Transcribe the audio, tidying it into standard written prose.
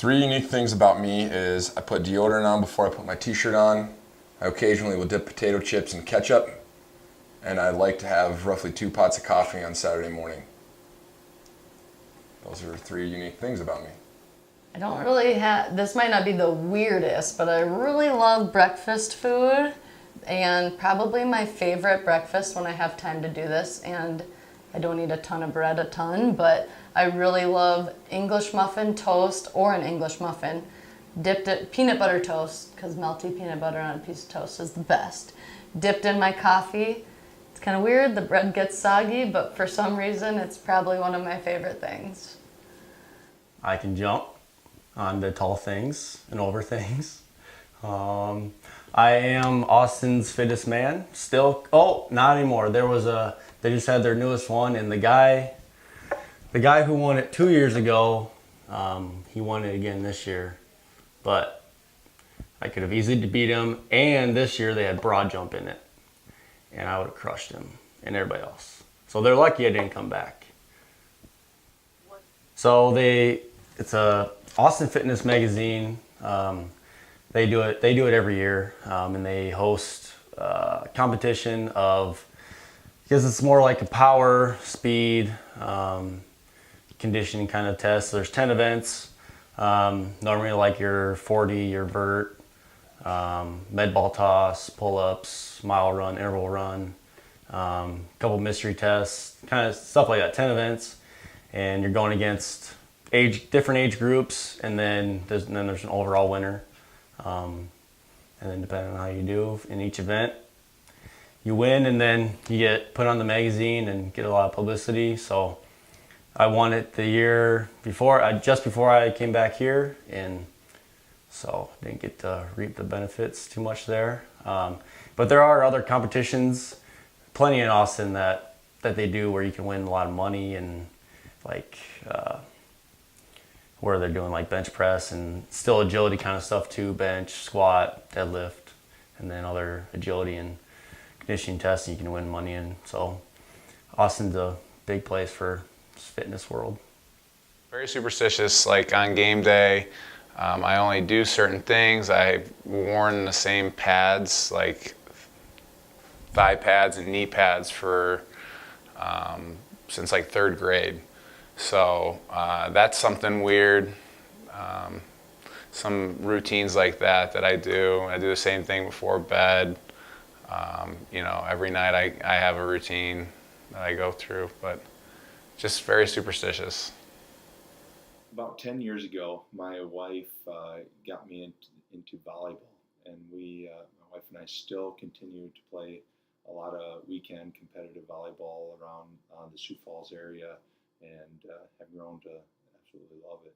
Three unique things about me is I put deodorant on before I put my t-shirt on. I occasionally will dip potato chips in ketchup. And I like to have roughly 2 pots of coffee on Saturday morning. Those are three unique things about me. I don't really have, this might not be the weirdest, but I really love breakfast food. And probably my favorite breakfast when I have time to do this, and I don't eat a ton of bread, but I really love English muffin toast or an English muffin dipped in peanut butter toast, because melty peanut butter on a piece of toast is the best. Dipped in my coffee. It's kind of weird, the bread gets soggy, but for some reason it's probably one of my favorite things. I can jump on the tall things and over things. I am Austin's fittest man. Still, oh, not anymore. They just had their newest one, and the guy who won it 2 years ago, he won it again this year. But I could have easily beat him, and this year they had broad jump in it, and I would have crushed him and everybody else. So they're lucky I didn't come back. So it's a Austin Fitness magazine. They do it every year, and they host a competition of, because it's more like a power, speed, conditioning kind of test. So there's 10 events. Normally like your 40, your vert, med ball toss, pull-ups, mile run, interval run, couple mystery tests, kind of stuff like that. 10 events, and you're going against different age groups, and then there's an overall winner. And then depending on how you do in each event, you win, and then you get put on the magazine and get a lot of publicity. So I won it the year before, just before I came back here, and so didn't get to reap the benefits too much there. But there are other competitions, plenty in Austin that they do where you can win a lot of money, and like where they're doing like bench press and still agility kind of stuff too, bench, squat, deadlift, and then other agility and conditioning tests you can win money in. So Austin's a big place for fitness world. Very superstitious, like on game day, I only do certain things. I've worn the same pads, like thigh pads and knee pads for since like 3rd grade. So that's something weird. Some routines like that I do. I do the same thing before bed. Every night I have a routine that I go through, but just very superstitious. About 10 years ago, my wife got me into volleyball, and my wife and I still continue to play a lot of weekend competitive volleyball around the Sioux Falls area, and have grown to absolutely love it.